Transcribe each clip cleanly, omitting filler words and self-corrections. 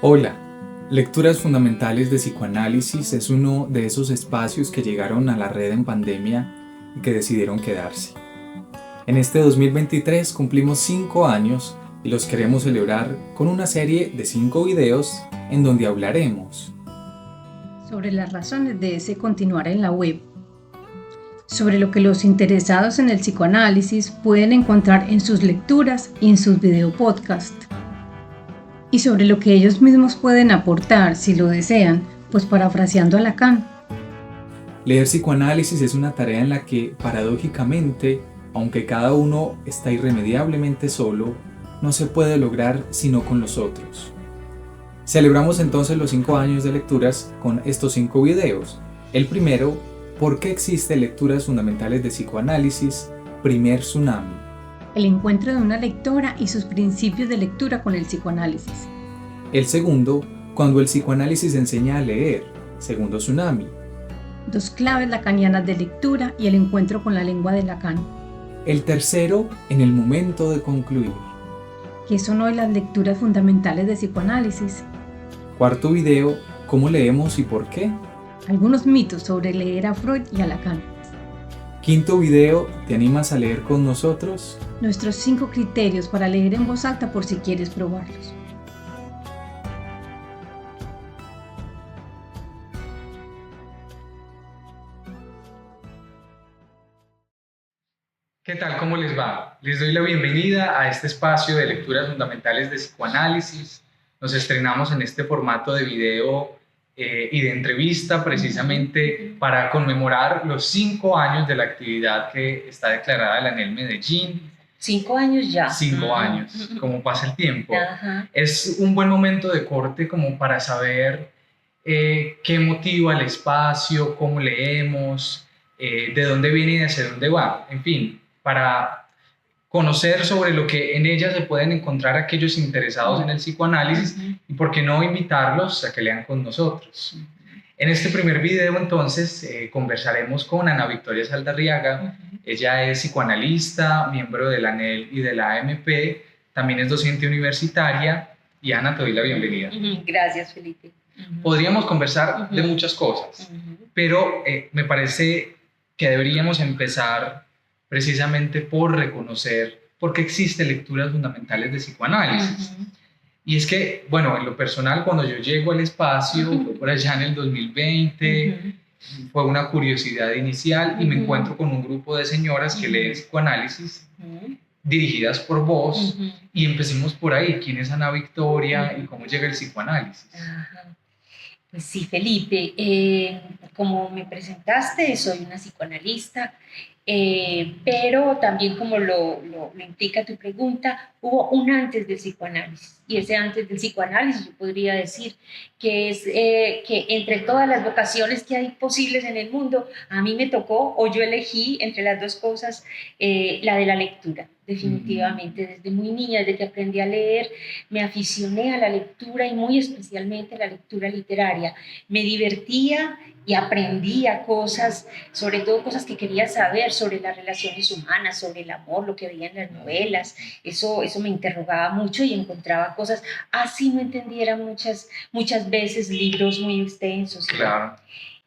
Hola, Lecturas Fundamentales de Psicoanálisis es uno de esos espacios que llegaron a la red en pandemia y que decidieron quedarse. En este 2023 cumplimos 5 años y los queremos celebrar con una serie de 5 videos en donde hablaremos sobre las razones de ese continuar en la web, sobre lo que los interesados en el psicoanálisis pueden encontrar en sus lecturas y en sus videopodcasts, y sobre lo que ellos mismos pueden aportar si lo desean, pues parafraseando a Lacan. Leer psicoanálisis es una tarea en la que, paradójicamente, aunque cada uno está irremediablemente solo, no se puede lograr sino con los otros. Celebramos entonces los 5 años de lecturas con estos 5 videos. El primero, ¿por qué existe Lecturas Fundamentales de Psicoanálisis? Primer tsunami. El encuentro de una lectora y sus principios de lectura con el psicoanálisis. El segundo, cuando el psicoanálisis enseña a leer. Segundo tsunami. 2 claves lacanianas de lectura y el encuentro con la lengua de Lacan. El tercero, en el momento de concluir. ¿Qué son hoy las lecturas fundamentales de psicoanálisis? Cuarto video, ¿cómo leemos y por qué? Algunos mitos sobre leer a Freud y a Lacan. Quinto video, ¿te animas a leer con nosotros? Nuestros 5 criterios para leer en voz alta por si quieres probarlos. ¿Qué tal? ¿Cómo les va? Les doy la bienvenida a este espacio de lecturas fundamentales de psicoanálisis. Nos estrenamos en este formato de video y de entrevista precisamente para conmemorar los 5 años de la actividad que está declarada en la ANEL Medellín. 5 años ya. 5 años, como pasa el tiempo. Ajá. Es un buen momento de corte como para saber qué motiva el espacio, cómo leemos, de dónde viene y hacia dónde va. En fin, para conocer sobre lo que en ella se pueden encontrar aquellos interesados en el psicoanálisis y por qué no invitarlos a que lean con nosotros. En este primer video entonces conversaremos con Ana Victoria Saldarriaga. Ella es psicoanalista, miembro de la ANEL y de la AMP, también es docente universitaria y Ana, te doy la bienvenida. Gracias, Felipe. Podríamos conversar de muchas cosas, pero me parece que deberíamos empezar precisamente por reconocer por qué existen lecturas fundamentales de psicoanálisis. Y es que, bueno, en lo personal, cuando yo llego al espacio, fue por allá en el 2020, fue una curiosidad inicial y me encuentro con un grupo de señoras que leen psicoanálisis, dirigidas por vos, y empecemos por ahí. ¿Quién es Ana Victoria y cómo llega el psicoanálisis? Ajá. Pues sí, Felipe, como me presentaste, soy una psicoanalista, pero también como lo implica tu pregunta, hubo un antes del psicoanálisis, y ese antes del psicoanálisis yo podría decir que es que entre todas las vocaciones que hay posibles en el mundo, a mí me tocó, o yo elegí entre las dos cosas, la de la lectura. Definitivamente, desde muy niña, desde que aprendí a leer, me aficioné a la lectura y muy especialmente a la lectura literaria. Me divertía y aprendía cosas, sobre todo cosas que quería saber sobre las relaciones humanas, sobre el amor, lo que veía en las novelas. Eso me interrogaba mucho y encontraba cosas, así no entendiera muchas veces libros muy extensos. Claro.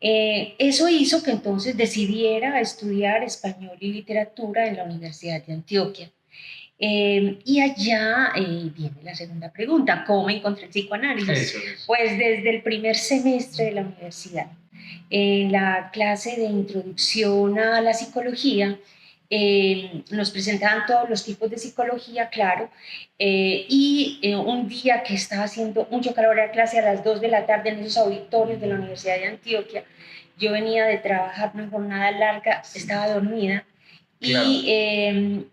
Eso hizo que entonces decidiera estudiar español y literatura en la Universidad de Antioquia. Y allá viene la segunda pregunta, ¿cómo encontré el psicoanálisis? Eso es. Pues desde el primer semestre de la universidad, en la clase de introducción a la psicología, nos presentaban todos los tipos de psicología, claro, y un día que estaba haciendo mucho calor, era clase a las 2 de la tarde en esos auditorios de la Universidad de Antioquia. Yo venía de trabajar una jornada larga, estaba dormida, claro. Y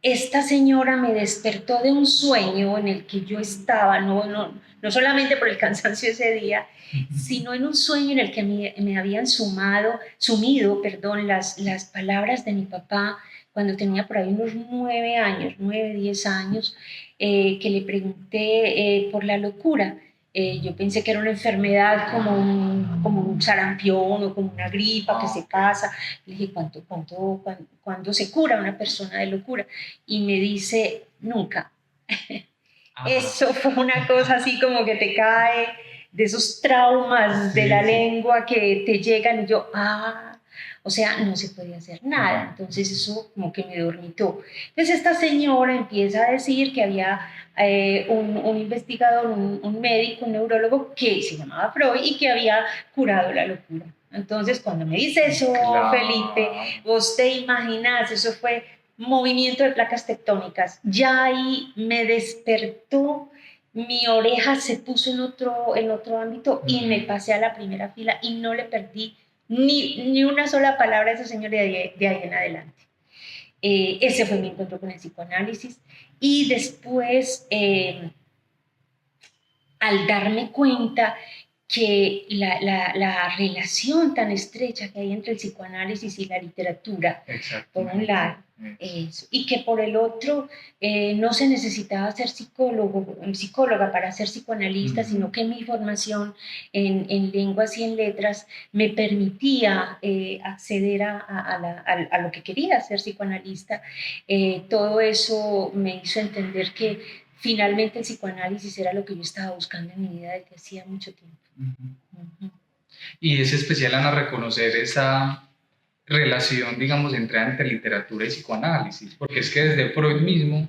esta señora me despertó de un sueño en el que yo estaba, no solamente por el cansancio ese día, sino en un sueño en el que me habían sumido, las palabras de mi papá cuando tenía por ahí unos 10 años, que le pregunté por la locura. Yo pensé que era una enfermedad como un sarampión o como una gripa que se pasa. Le dije, ¿cuándo se cura una persona de locura? Y me dice, nunca. Ajá. Eso fue una cosa así como que te cae de esos traumas de la Sí, sí. lengua que te llegan y yo, o sea, no se podía hacer nada. Ajá. Entonces eso como que me dormitó. Entonces esta señora empieza a decir que había un investigador, un médico, un neurólogo que se llamaba Freud y que había curado la locura. Entonces cuando me dice eso, Felipe, Claro. vos te imaginas, eso fue movimiento de placas tectónicas. Ya ahí me despertó, mi oreja se puso en otro ámbito y me pasé a la primera fila y no le perdí ni una sola palabra a ese señor de ahí en adelante. Ese fue mi encuentro con el psicoanálisis y después, al darme cuenta que la relación tan estrecha que hay entre el psicoanálisis y la literatura, por un lado, eso, y que por el otro no se necesitaba ser psicóloga para ser psicoanalista, sino que mi formación en lenguas y en letras me permitía acceder a lo que quería ser psicoanalista. Todo eso me hizo entender que finalmente el psicoanálisis era lo que yo estaba buscando en mi vida desde hacía mucho tiempo. Y es especial, Ana, reconocer esa relación, digamos, entre literatura y psicoanálisis, porque es que desde Freud mismo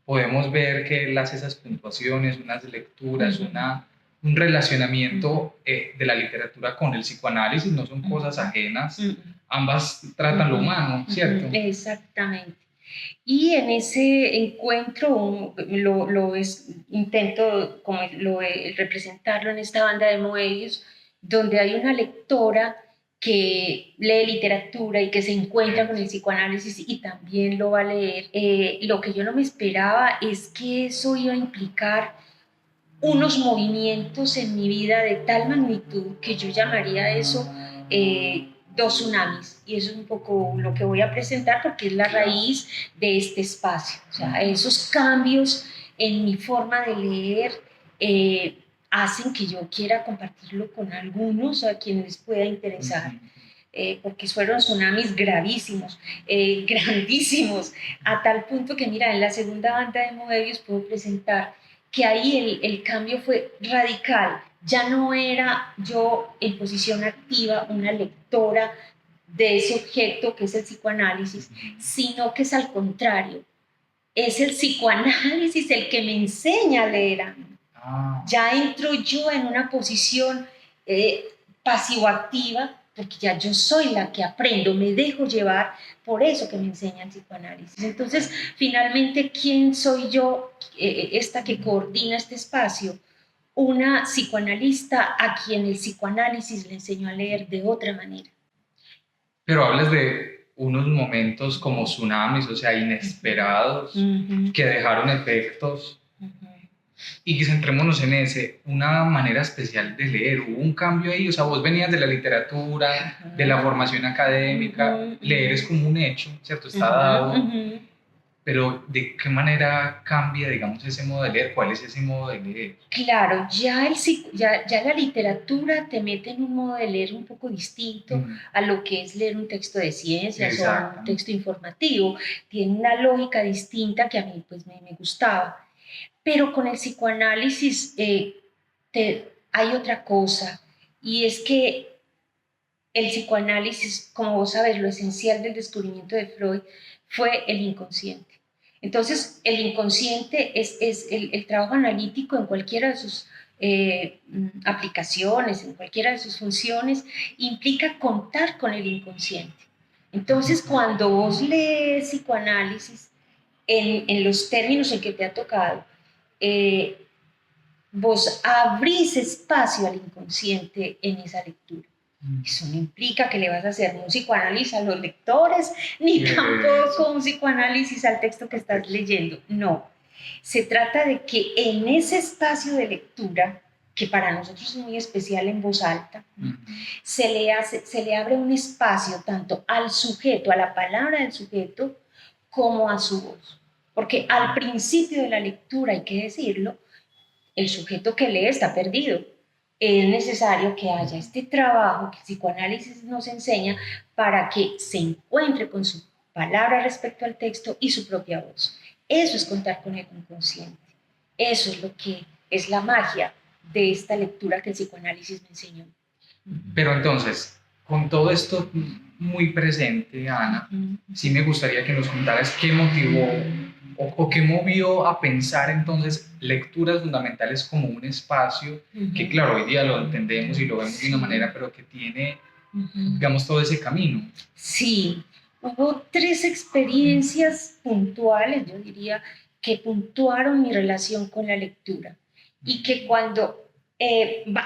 podemos ver que él hace esas puntuaciones, unas lecturas, un relacionamiento de la literatura con el psicoanálisis, no son cosas ajenas, ambas tratan lo humano, ¿cierto? Exactamente. Y en ese encuentro intento como representarlo en esta banda de Moebius, donde hay una lectora que lee literatura y que se encuentra con el psicoanálisis y también lo va a leer. Lo que yo no me esperaba es que eso iba a implicar unos movimientos en mi vida de tal magnitud que yo llamaría eso dos tsunamis. Y eso es un poco lo que voy a presentar porque es la raíz de este espacio. O sea, esos cambios en mi forma de leer hacen que yo quiera compartirlo con algunos a quienes les pueda interesar. Porque fueron tsunamis gravísimos, grandísimos, a tal punto que, mira, en la segunda banda de Moebius puedo presentar que ahí el cambio fue radical. Ya no era yo en posición activa una lectora de ese objeto que es el psicoanálisis, sino que es al contrario. Es el psicoanálisis el que me enseña a leer a mí. Ya entro yo en una posición pasivo-activa, porque ya yo soy la que aprendo, me dejo llevar por eso que me enseña el psicoanálisis. Entonces, finalmente, ¿quién soy yo, esta que coordina este espacio? Una psicoanalista a quien el psicoanálisis le enseñó a leer de otra manera. Pero hablas de unos momentos como tsunamis, o sea, inesperados, que dejaron efectos. Y que centrémonos en ese, una manera especial de leer. Hubo un cambio ahí, o sea, vos venías de la literatura, de la formación académica, leer es como un hecho, ¿cierto? Está dado, pero ¿de qué manera cambia, digamos, ese modo de leer? ¿Cuál es ese modo de leer? Claro, ya la literatura te mete en un modo de leer un poco distinto a lo que es leer un texto de ciencias o un texto informativo. Tiene una lógica distinta que a mí pues me gustaba. Pero con el psicoanálisis hay otra cosa, y es que el psicoanálisis, como vos sabés, lo esencial del descubrimiento de Freud fue el inconsciente. Entonces, el inconsciente es el trabajo analítico en cualquiera de sus aplicaciones, en cualquiera de sus funciones, implica contar con el inconsciente. Entonces, cuando vos lees psicoanálisis en los términos en que te ha tocado, vos abrís espacio al inconsciente en esa lectura. Eso no implica que le vas a hacer un psicoanálisis a los lectores, ni tampoco un psicoanálisis al texto que estás leyendo. No. Se trata de que en ese espacio de lectura, que para nosotros es muy especial en voz alta, se le abre un espacio tanto al sujeto, a la palabra del sujeto, como a su voz. Porque al principio de la lectura, hay que decirlo, el sujeto que lee está perdido. Es necesario que haya este trabajo que el psicoanálisis nos enseña para que se encuentre con su palabra respecto al texto y su propia voz. Eso es contar con el inconsciente. Eso es lo que es la magia de esta lectura que el psicoanálisis me enseñó. Pero entonces, con todo esto muy presente, Ana, sí me gustaría que nos contaras qué motivó o qué movió a pensar entonces lecturas fundamentales como un espacio que, claro, hoy día lo entendemos y lo vemos de una manera, pero que tiene, digamos, todo ese camino. Sí, hubo 3 experiencias puntuales, yo diría, que puntuaron mi relación con la lectura y que cuando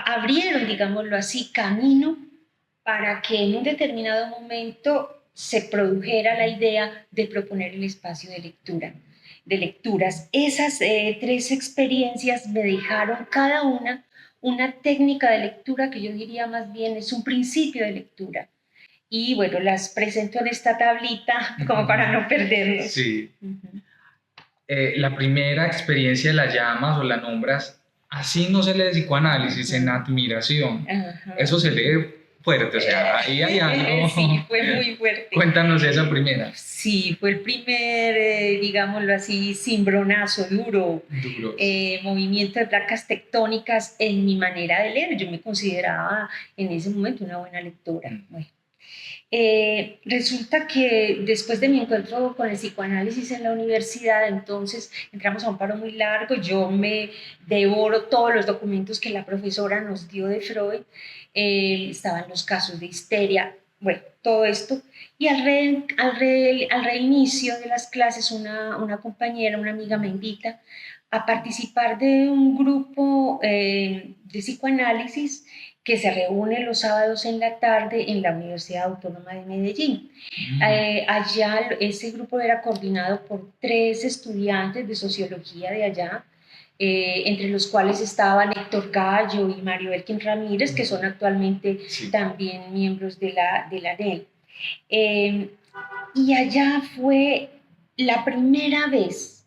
abrieron, digámoslo así, camino para que en un determinado momento se produjera la idea de proponer el espacio de lectura, de lecturas. Esas 3 experiencias me dejaron cada una técnica de lectura que yo diría más bien es un principio de lectura. Y bueno, las presento en esta tablita como para no perderlos. Sí. La primera experiencia la llamas o la nombras, así no se lee psicoanálisis, en admiración. Eso se lee fuerte, o sea, ahí hay algo. Sí, fue muy fuerte. Cuéntanos esa primera. Sí, fue el primer, digámoslo así, cimbronazo duro. Movimiento de placas tectónicas en mi manera de leer. Yo me consideraba en ese momento una buena lectora. Bueno. Resulta que después de mi encuentro con el psicoanálisis en la universidad, entonces entramos a un paro muy largo, yo me devoro todos los documentos que la profesora nos dio de Freud, estaban los casos de histeria, bueno, todo esto, y al reinicio de las clases una compañera, una amiga me invita a participar de un grupo de psicoanálisis que se reúne los sábados en la tarde en la Universidad Autónoma de Medellín. Allá ese grupo era coordinado por 3 estudiantes de sociología de allá, entre los cuales estaban Héctor Gallo y Mario Elkin Ramírez, que son actualmente también miembros de la ANEL. Y allá fue la primera vez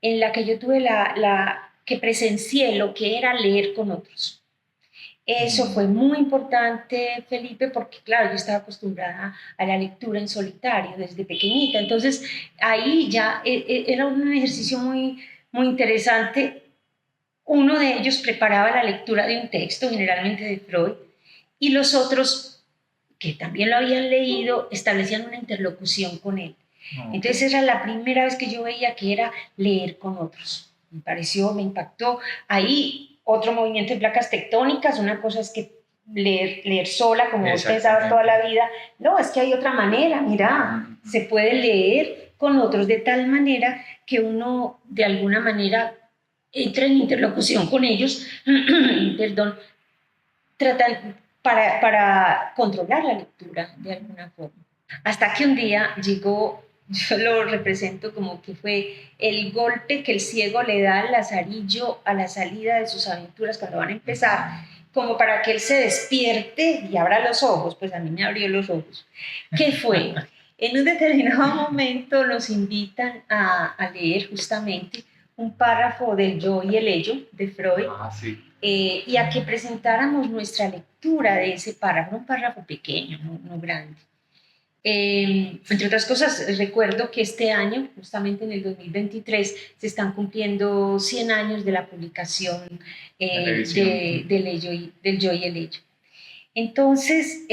en la que yo tuve que presencié lo que era leer con otros. Eso fue muy importante, Felipe, porque claro, yo estaba acostumbrada a la lectura en solitario desde pequeñita, entonces ahí ya era un ejercicio muy interesante. Uno de ellos preparaba la lectura de un texto, generalmente de Freud, y los otros, que también lo habían leído, establecían una interlocución con él. Entonces era la primera vez que yo veía que era leer con otros. Me impactó. Ahí otro movimiento de placas tectónicas, una cosa es que leer sola, como vos pensabas toda la vida, no, es que hay otra manera, mira, se puede leer con otros de tal manera que uno de alguna manera entra en interlocución con ellos, perdón, tratan para controlar la lectura de alguna forma. Hasta que un día llegó, yo lo represento como que fue el golpe que el ciego le da al lazarillo a la salida de sus aventuras cuando van a empezar, como para que él se despierte y abra los ojos. Pues a mí me abrió los ojos. ¿Qué fue? En un determinado momento nos invitan a leer justamente un párrafo del Yo y el Ello de Freud, y a que presentáramos nuestra lectura de ese párrafo, un párrafo pequeño, no grande. Entre otras cosas, recuerdo que este año, justamente en el 2023, se están cumpliendo 100 años de la publicación del Yo y el Ello. Entonces,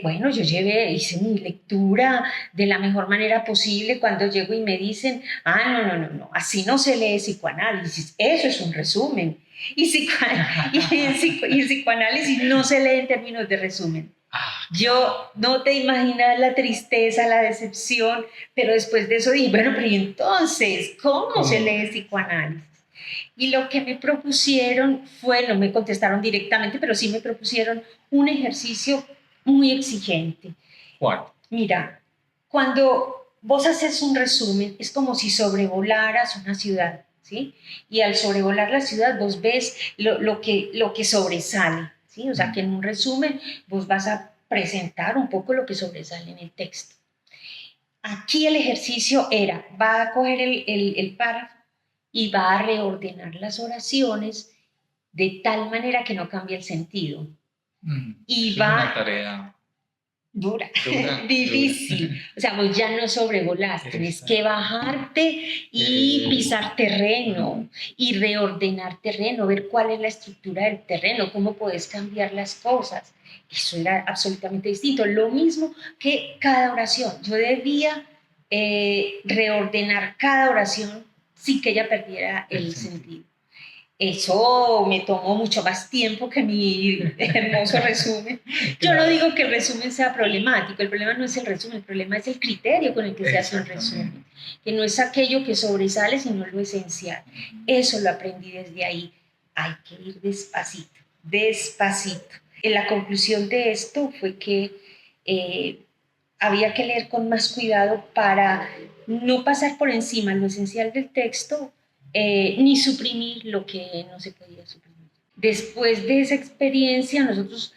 bueno, yo hice mi lectura de la mejor manera posible. Cuando llego y me dicen, no, así no se lee psicoanálisis, eso es un resumen. Y el psicoanálisis no se lee en términos de resumen. Yo no te imaginas la tristeza, la decepción, pero después de eso dije, bueno, pero ¿y entonces cómo se lee psicoanálisis? Y lo que me propusieron fue, no me contestaron directamente, pero sí me propusieron un ejercicio muy exigente. ¿Cuál? Mira, cuando vos haces un resumen, es como si sobrevolaras una ciudad, ¿sí? Y al sobrevolar la ciudad, vos ves lo que sobresale, ¿sí? O sea, que en un resumen vos vas a presentar un poco lo que sobresale en el texto. Aquí el ejercicio va a coger el párrafo y va a reordenar las oraciones de tal manera que no cambie el sentido. Y va... Es una tarea. dura, Dura, difícil. O sea, vos ya no sobrevolás, tenés que bajarte y pisar terreno y reordenar terreno, ver cuál es la estructura del terreno, cómo puedes cambiar las cosas. Eso era absolutamente distinto. Lo mismo que cada oración. Yo debía reordenar cada oración sin que ella perdiera el sentido. Eso me tomó mucho más tiempo que mi hermoso resumen. Yo no digo que el resumen sea problemático, el problema no es el resumen, el problema es el criterio con el que se hace un resumen, que no es aquello que sobresale, sino lo esencial. Eso lo aprendí desde ahí. Hay que ir despacito, despacito. La conclusión de esto fue que había que leer con más cuidado para no pasar por encima lo esencial del texto, ni suprimir lo que no se podía suprimir. Después de esa experiencia, nosotros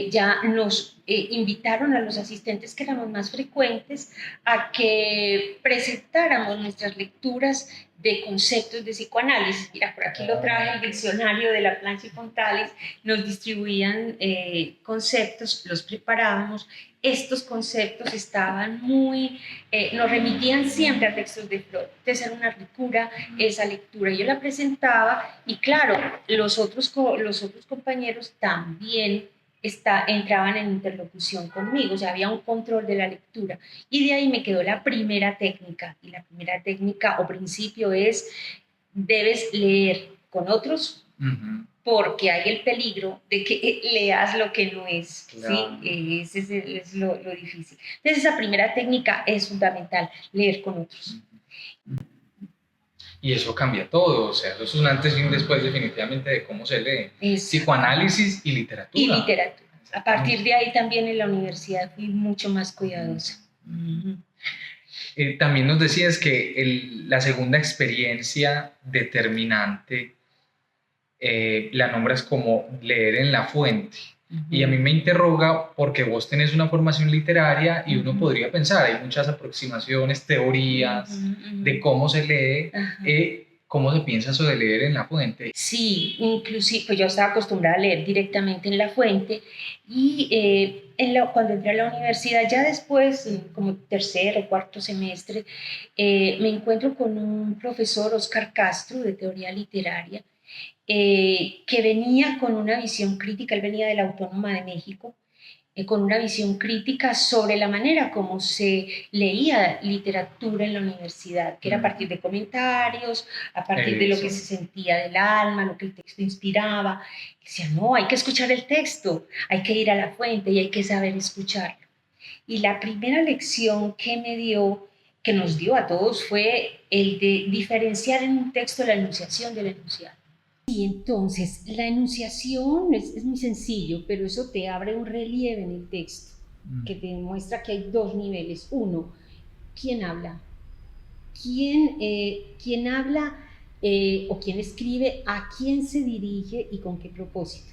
ya nos invitaron a los asistentes que éramos más frecuentes a que presentáramos nuestras lecturas de conceptos de psicoanálisis. Mira, por aquí lo traje, el diccionario de la Plancha y Fontales, nos distribuían conceptos, los preparábamos. Estos conceptos estaban nos remitían siempre a textos de Freud. Entonces era una ricura esa lectura. Yo la presentaba y claro, los otros compañeros también entraban en interlocución conmigo, o sea, había un control de la lectura. Y de ahí me quedó la primera técnica. Y la primera técnica o principio es, debes leer con otros, porque hay el peligro de que leas lo que no es, claro. ¿Sí? Ese es lo difícil. Entonces esa primera técnica es fundamental, leer con otros. Y eso cambia todo, o sea, eso es un antes y un después definitivamente de cómo se lee. Psicoanálisis y literatura. Y literatura. A partir de ahí también en la universidad fui mucho más cuidadosa. También nos decías que la segunda experiencia determinante la nombras como leer en la fuente. Y a mí me interroga porque vos tenés una formación literaria y uno podría pensar, hay muchas aproximaciones, teorías de cómo se lee, cómo se piensa eso de leer en la fuente. Sí, inclusive pues yo estaba acostumbrada a leer directamente en la fuente y cuando entré a la universidad, ya después, como tercer o cuarto semestre, me encuentro con un profesor, Oscar Castro, de teoría literaria, que venía con una visión crítica. Él venía de la Autónoma de México, con una visión crítica sobre la manera como se leía literatura en la universidad, que era a partir de comentarios, a partir de lo que se sentía del alma, lo que el texto inspiraba. Decía, no, hay que escuchar el texto, hay que ir a la fuente y hay que saber escucharlo. Y la primera lección que nos dio a todos, fue el de diferenciar en un texto la enunciación del enunciado. Y entonces la enunciación es muy sencillo, pero eso te abre un relieve en el texto que te demuestra que hay dos niveles. Uno, ¿quién habla? ¿Quién habla o quién escribe? ¿A quién se dirige y con qué propósito?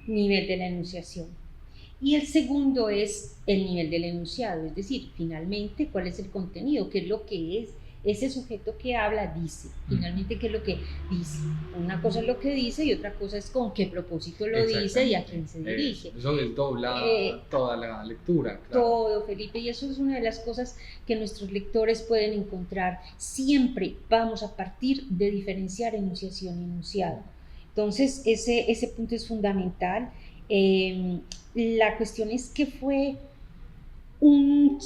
Nivel de la enunciación. Y el segundo es el nivel del enunciado, es decir, finalmente, ¿cuál es el contenido? ¿Qué es lo que es? Ese sujeto que habla dice, finalmente, ¿qué es lo que dice? Una cosa es lo que dice y otra cosa es con qué propósito lo dice y a quién se dirige. Eso desdobla toda la lectura. Claro. Todo, Felipe, y eso es una de las cosas que nuestros lectores pueden encontrar. Siempre vamos a partir de diferenciar enunciación y enunciado. Entonces, ese punto es fundamental. La cuestión es que fue un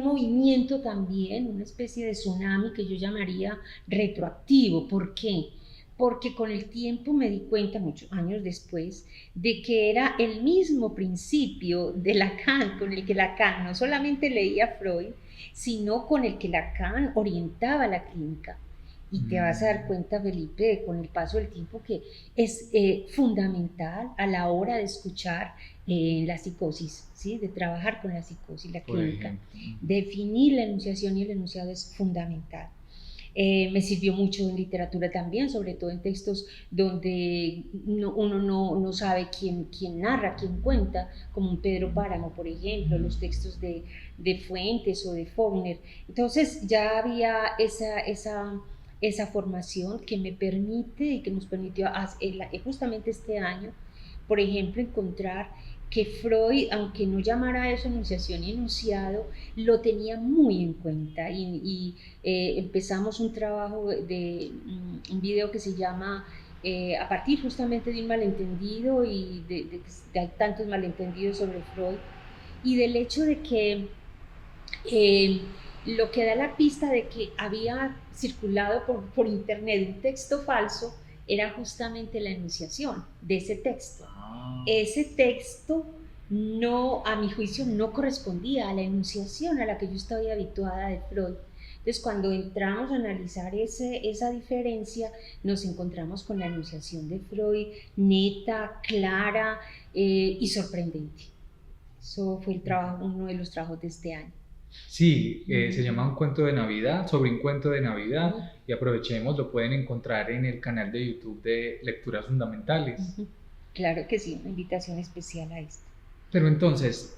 movimiento también, una especie de tsunami que yo llamaría retroactivo. ¿Por qué? Porque con el tiempo me di cuenta, muchos años después, de que era el mismo principio de Lacan, con el que Lacan no solamente leía Freud, sino con el que Lacan orientaba la clínica. Y te vas a dar cuenta, Felipe, con el paso del tiempo, que es fundamental a la hora de escuchar la psicosis, ¿sí? De trabajar con la psicosis, la clínica. Definir la enunciación y el enunciado es fundamental. Me sirvió mucho en literatura también, sobre todo en textos donde uno no sabe quién narra, quién cuenta, como un Pedro Páramo, por ejemplo, los textos de Fuentes o de Faulkner. Entonces ya había esa formación que me permite y que nos permitió justamente este año, por ejemplo, encontrar que Freud, aunque no llamara a eso enunciación y enunciado, lo tenía muy en cuenta y empezamos un trabajo de un video que se llama a partir justamente de un malentendido y de tantos malentendidos sobre Freud y del hecho de que lo que da la pista de que había circulado por internet un texto falso era justamente la enunciación de ese texto. Ese texto no, a mi juicio, no correspondía a la enunciación a la que yo estaba habituada de Freud. Entonces, cuando entramos a analizar esa diferencia, nos encontramos con la enunciación de Freud neta, clara y sorprendente. Eso fue uno de los trabajos de este año. Sí, se llama Un cuento de Navidad, sobre un cuento de Navidad, y aprovechemos, lo pueden encontrar en el canal de YouTube de Lecturas Fundamentales. Claro que sí, una invitación especial a esto. Pero entonces,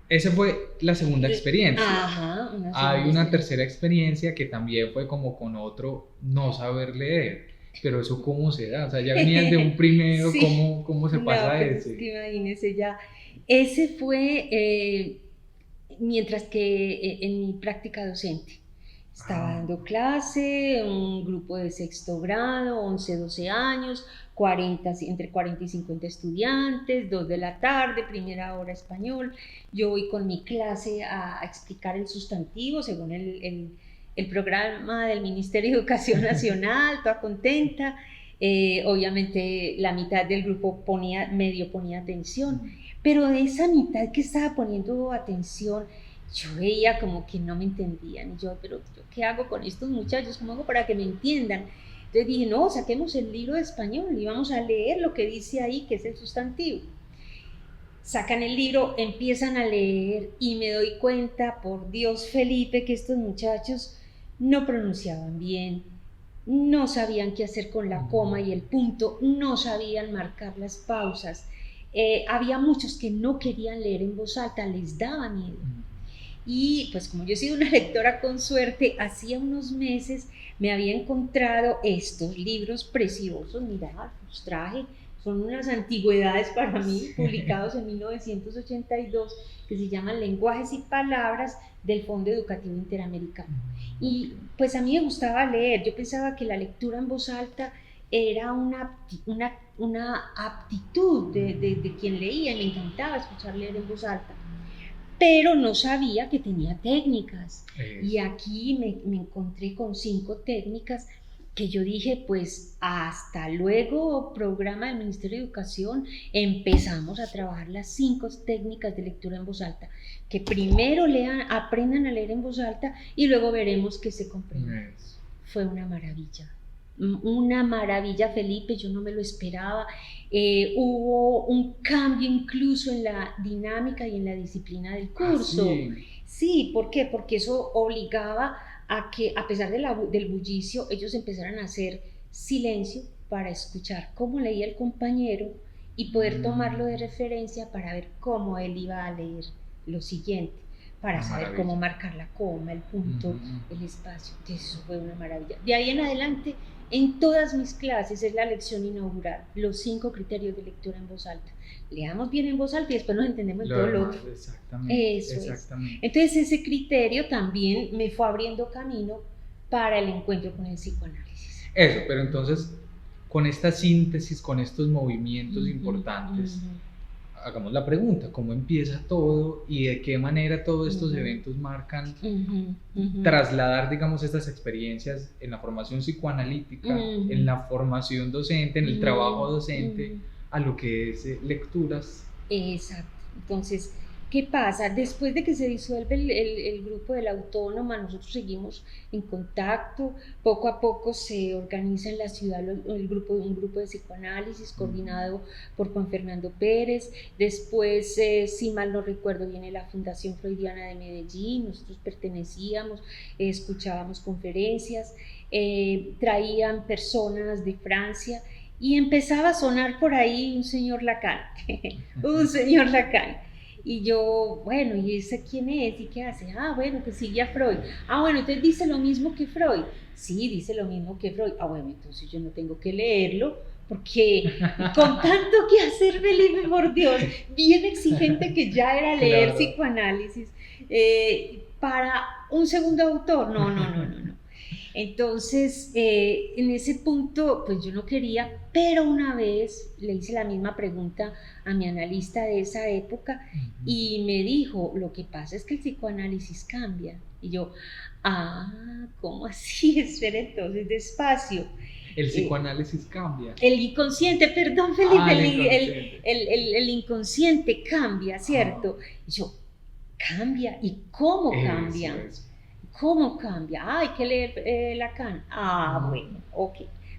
esa fue la segunda experiencia. Ajá, Hay una tercera experiencia que también fue como con otro no saber leer. Pero eso cómo se da, o sea, ya venías de un primero, sí. ¿Cómo se pasa a ese? Es que imagínese ya, ese fue mientras que en mi práctica docente. Estaba dando clase, un grupo de sexto grado, 11, 12 años, entre 40 y 50 estudiantes, 2 de la tarde, primera hora español. Yo voy con mi clase a explicar el sustantivo según el programa del Ministerio de Educación Nacional, toda contenta. Obviamente la mitad del grupo medio ponía atención, pero de esa mitad que estaba poniendo atención, yo veía como que no me entendían, y yo, pero ¿yo qué hago con estos muchachos? ¿Cómo hago para que me entiendan? Entonces dije, no, saquemos el libro de español y vamos a leer lo que dice ahí, que es el sustantivo. Sacan el libro, empiezan a leer y me doy cuenta, por Dios, Felipe, que estos muchachos no pronunciaban bien, no sabían qué hacer con la coma y el punto, no sabían marcar las pausas. Había muchos que no querían leer en voz alta, les daba miedo. Y pues como yo he sido una lectora con suerte, hacía unos meses me había encontrado estos libros preciosos, mirad, los traje, son unas antigüedades para mí, publicados en 1982, que se llaman Lenguajes y Palabras del Fondo Educativo Interamericano. Y pues a mí me gustaba leer, yo pensaba que la lectura en voz alta era una aptitud de quien leía, y me encantaba escuchar leer en voz alta. Pero no sabía que tenía técnicas. Y aquí me encontré con 5 técnicas que yo dije, pues hasta luego, programa del Ministerio de Educación, empezamos a trabajar las 5 técnicas de lectura en voz alta, que primero aprendan a leer en voz alta y luego veremos que se comprenden. Fue una maravilla, Felipe, yo no me lo esperaba. Hubo un cambio incluso en la dinámica y en la disciplina del curso. Sí, ¿por qué? Porque eso obligaba a que, a pesar del bullicio, ellos empezaran a hacer silencio para escuchar cómo leía el compañero y poder tomarlo de referencia para ver cómo él iba a leer lo siguiente, para saber cómo marcar la coma, el punto, el espacio. Entonces, eso fue una maravilla. De ahí en adelante, en todas mis clases es la lección inaugural, los 5 criterios de lectura en voz alta. Leamos bien en voz alta y después nos entendemos en todo lo otro. Exactamente. Eso es. Entonces ese criterio también me fue abriendo camino para el encuentro con el psicoanálisis. Eso, pero entonces con esta síntesis, con estos movimientos importantes, hagamos la pregunta, ¿cómo empieza todo y de qué manera todos estos eventos marcan trasladar, digamos, estas experiencias en la formación psicoanalítica, en la formación docente, en el trabajo docente, a lo que es lecturas? Exacto. Entonces, ¿qué pasa? Después de que se disuelve el grupo de la Autónoma, nosotros seguimos en contacto. Poco a poco se organiza en la ciudad un grupo de psicoanálisis coordinado por Juan Fernando Pérez. Después, si mal no recuerdo, viene la Fundación Freudiana de Medellín. Nosotros pertenecíamos, escuchábamos conferencias, traían personas de Francia y empezaba a sonar por ahí un señor Lacan. Un señor Lacan. Y yo, bueno, ¿y ese quién es? ¿Y qué hace? Ah, bueno, que sigue a Freud. Ah, bueno, entonces dice lo mismo que Freud. Sí, dice lo mismo que Freud. Ah, bueno, entonces yo no tengo que leerlo porque con tanto que hacer, Felipe, por Dios, bien exigente que ya era leer Claro. psicoanálisis, para un segundo autor, no. Entonces, en ese punto, pues yo no quería, pero una vez le hice la misma pregunta a mi analista de esa época y me dijo, lo que pasa es que el psicoanálisis cambia. Y yo, ¿cómo así? Espera entonces, despacio. El psicoanálisis cambia. El inconsciente, perdón, Felipe, El inconsciente. el inconsciente cambia, ¿cierto? Y yo, ¿cambia? ¿Y cómo cambia? Eso. ¿Cómo cambia? Hay que leer Lacan. Bueno, ok.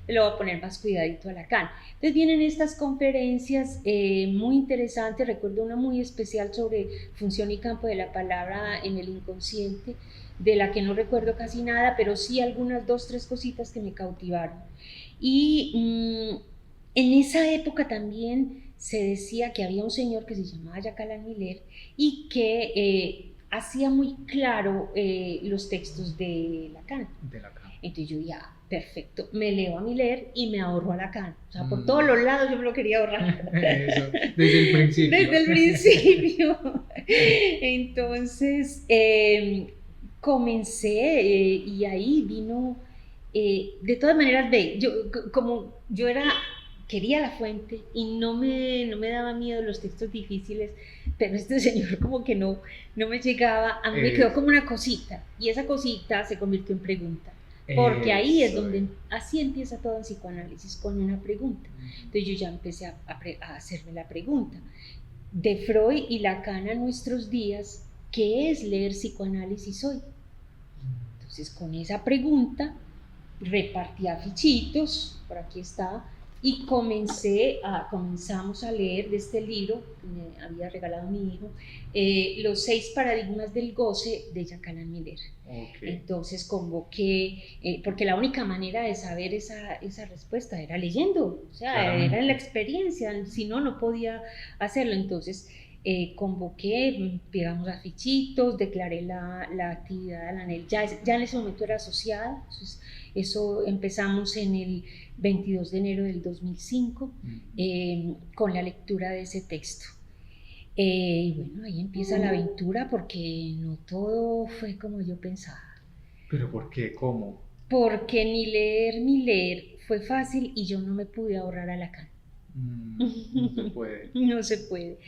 Le voy a poner más cuidadito a Lacan. Entonces vienen estas conferencias muy interesantes. Recuerdo una muy especial sobre función y campo de la palabra en el inconsciente, de la que no recuerdo casi nada, pero sí algunas 2, 3 cositas que me cautivaron. Y en esa época también se decía que había un señor que se llamaba Jacques Alain Miller y que hacía muy claro los textos de Lacan. Entonces yo ya, perfecto, me leo a Miller y me ahorro a Lacan. O sea, por todos los lados yo me lo quería ahorrar. Eso, desde el principio. Desde el principio. Entonces comencé y ahí vino, de todas maneras, como yo quería la fuente y no me daba miedo los textos difíciles, pero este señor como que no me llegaba, a mí me quedó como una cosita y esa cosita se convirtió en pregunta, porque ahí es donde, así empieza todo en psicoanálisis, con una pregunta. Entonces yo ya empecé a hacerme la pregunta, de Freud y Lacan a nuestros días, ¿qué es leer psicoanálisis hoy? Entonces con esa pregunta repartí afichitos, por aquí está, y comenzamos a leer de este libro que me había regalado mi hijo, Los 6 paradigmas del goce de Jacques Alain Miller. Okay. Entonces convoqué, porque la única manera de saber esa respuesta era leyendo, o sea, Claramente. era en la experiencia, si no, no podía hacerlo. Entonces convoqué, pegamos afichitos, declaré la actividad de Alanel, ya en ese momento era asociada, entonces eso empezamos en el 22 de enero del 2005 con la lectura de ese texto. Y bueno, ahí empieza la aventura porque no todo fue como yo pensaba. ¿Pero por qué? ¿Cómo? Porque ni leer fue fácil y yo no me pude ahorrar a Lacan. No se puede. No se puede.